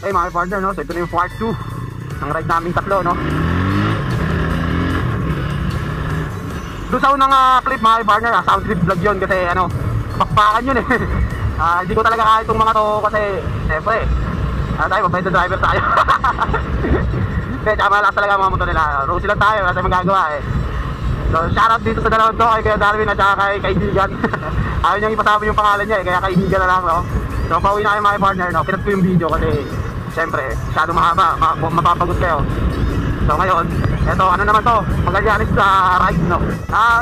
Okay mga partner, no? So ito na yung part 2 ng ride namin tatlo, no? Doon sa unang clip mga partner, sound trip vlog yun kasi ano, pakpakan yun eh. Hindi ko talaga kaya itong mga to kasi siyempre tayo, mabait na driver tayo. Kaya tsaka malakas talaga mga motor nila. Rosy lang tayo, wala tayong magagawa eh. So shoutout dito sa dalawang to, kay Kuya Darwin at saka kay kaibigan. Ayaw niyang ipasama yung pangalan niya eh, kaya kaibigan na lang, no? So pauwi na kayo mga partner, no? Pinat ko yung video kasi siyempre, masyado mahaba, mapapagod kayo. So ngayon, eto ano naman to, Magallanes sa ride, no?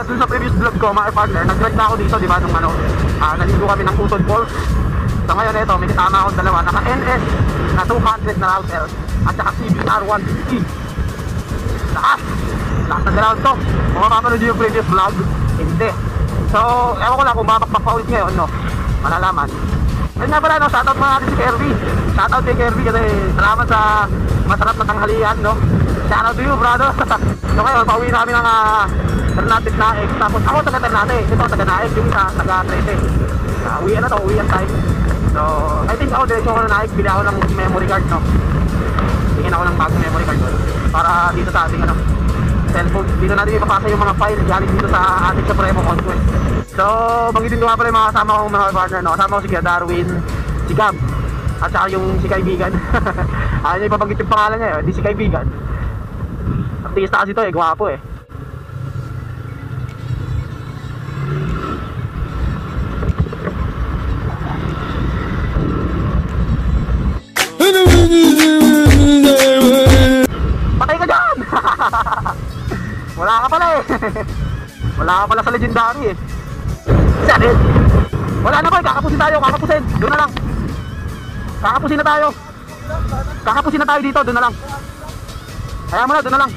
Dun sa previous vlog ko mga partner, nag-ride na ako dito, di ba, nung ano, naligo kami ng Usod Falls. So ngayon eto, may kasama akong dalawa, naka NS na 200 na router at saka CBR 150. Lakas na ground to. Kung mapapanood yung previous vlog, hindi. So, ewan ko lang kung babakbak pa ulit ngayon, no? Malalaman. Ayun nga pala, no? Shoutout mga natin si Kirby. Shoutout kay Kirby kasi salamat sa masarap na tanghalian, no? Shoutout to you, brother. So ngayon, pauwi namin ng Ternate Naik. Tapos ako taga Ternate, ito taga Naik, yung isa taga Trete. Uwian na to, uwian time. So, I think ako diretso ko na Naik, bili ako ng memory card, no? Tingin ako ng bagong memory card doon para dito sa ating ano, cellphone. Dito natin ipapasa yung mga file galing dito sa ating Supremo Conquest. So, banggitin ko nga pala yung mga kasama kong mga partner, no? Kasama ko si Kuya Darwin, si Gab, at saka yung si kaibigan. Ayaw niya ipabanggit yung pangalan niya, di si kaibigan. Artista kasi ito eh, gwapo eh. Patay ka dyan! Wala ka pala eh. Wala ka pala sa legendary eh. Sakit. Wala na boy, kakapusin tayo, kakapusin. Doon na lang. Kakapusin na tayo. Kakapusin na tayo dito, doon na lang. Kaya mo na, doon na lang.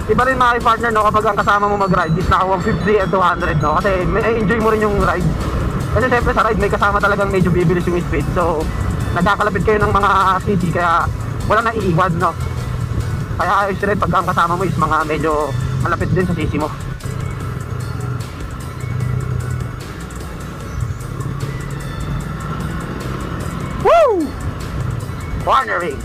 Iba rin mga partner, no, kapag ang kasama mo mag-ride is naka 150 and 200, no, kasi may enjoy mo rin yung ride. Kasi siyempre sa ride may kasama talagang medyo bibilis yung speed, so nagkakalapit kayo ng mga city kaya wala na iiwan, no. Kaya ayos rin pag ang kasama mo is mga medyo malapit din sa sisi mo. Woo! Cornering!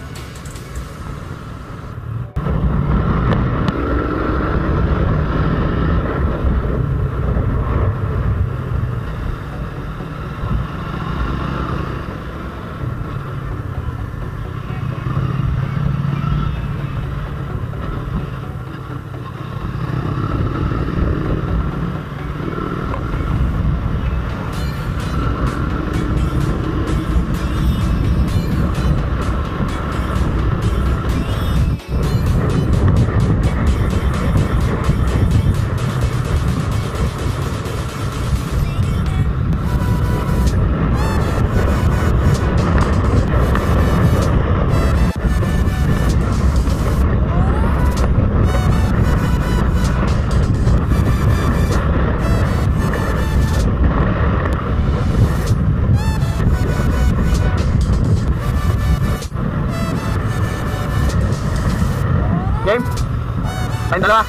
Game? Tayong dalawa.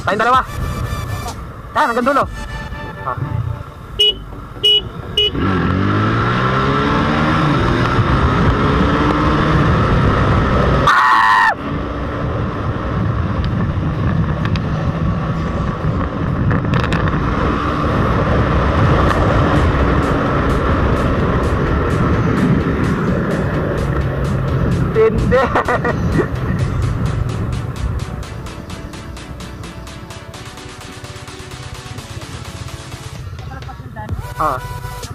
Tayong dalawa. Yan, hanggang dulo. Hindi.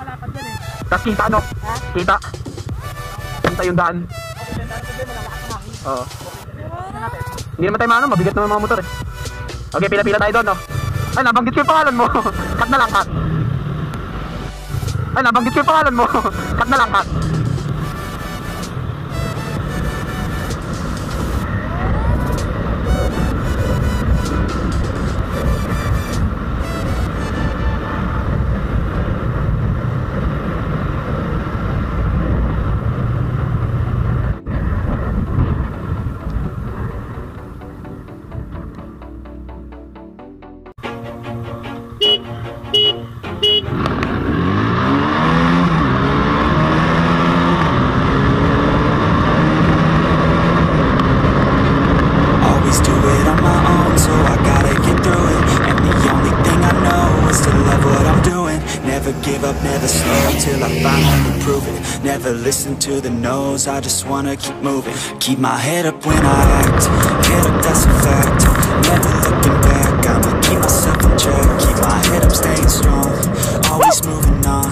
Malapad yan eh. Tapos kita ano? Ha? Kita. Kita yung daan. Okay, yung daan kasi malalakas ang hangin. Oo. Tingnan natin. Hindi naman tayo maano, mabigat naman mga motor eh. Okay, pila-pila tayo doon, no? Ay, nabanggit ko yung pangalan mo. Cut na lang, cut. Ay, nabanggit ko yung pangalan mo. Cut na lang, cut. Never give up, never slow till I finally prove it. Never listen to the no's, I just wanna keep moving. Keep my head up when I act, head up, that's a fact. Never looking back, I'ma keep myself in check. Keep my head up, staying strong, always moving on.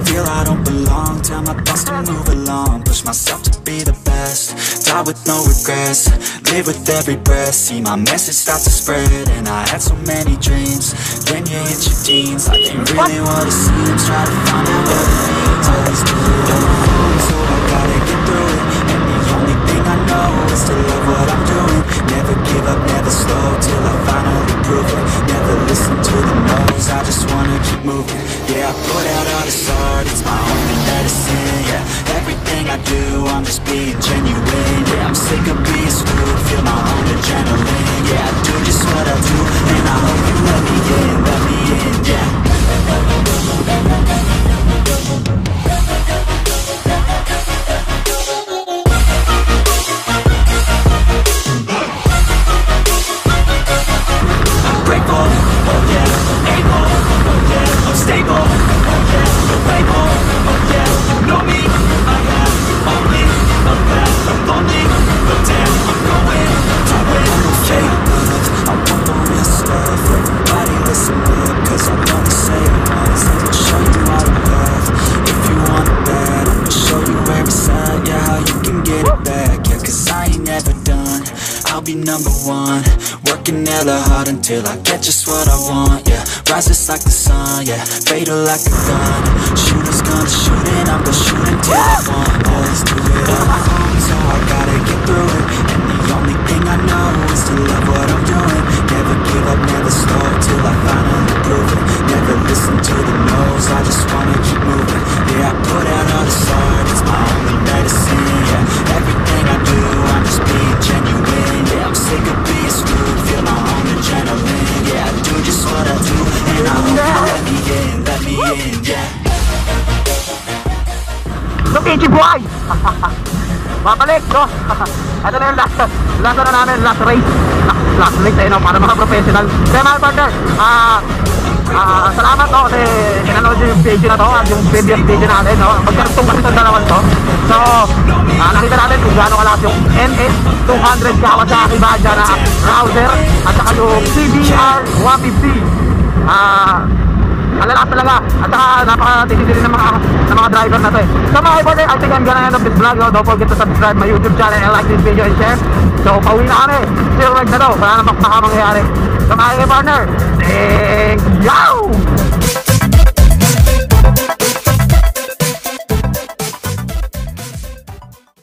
Feel I don't belong, tell my thoughts to move along. Push myself to be the best, die with no regrets. Live with every breath, see my message start to spread. And I had so many dreams, then you hit your teens. Life ain't really what it seems, try to find out what it means. Always do it on my own, so I gotta get through it. And the only thing I know is to love what I'm doing. Never give up, never slow till I finally prove it. Never listen to the no's, I just wanna keep moving. Yeah, I put out all this art, it's my only medicine. Yeah, everything I do, I'm just being genuine. Yeah, I'm sick of being screwed, feel my own adrenaline. Yeah, I do just what I do, and I hope you let me in, yeah. Number one, working hella hard until I get just what I want. Yeah, rises like the sun, yeah, fatal like a gun. Shooters gonna shoot and I'm gonna shoot until I want. Always do it on my own, so I gotta get through it. And the only thing I know is to love what I'm doing. Never give up, never slow till I finally prove it. Never listen to the no's, I just wanna keep moving. Yeah, I put out all this art, it's my only medicine. Yeah, everything I do, I'm just being genuine. Yeah, I'm sick of being screwed, feel my own adrenaline. Yeah, I do just what I do, and I hope you let me in, yeah. Look, Ichi Boy! Babalik, no? Ito na yung last na namin, last race. Last race, no? Para mga professional. Kaya mga partner, salamat, no? Kasi pinanood yung video na to, yung previous video natin, no? Magkarugtong kasi itong dalawang to. So, nakita natin kung gaano kalakas yung NS200 Kawasaki Badja na Rouser at saka yung CBR 150. Malalas talaga at saka napakatindi rin ng mga driver na to eh. So mga partner, I think I'm gonna end up this vlog, no? Don't forget to subscribe my YouTube channel and like this video and share. So pauwi na kami, still like na to, wala na makamangyayari. So mga partner, thank you!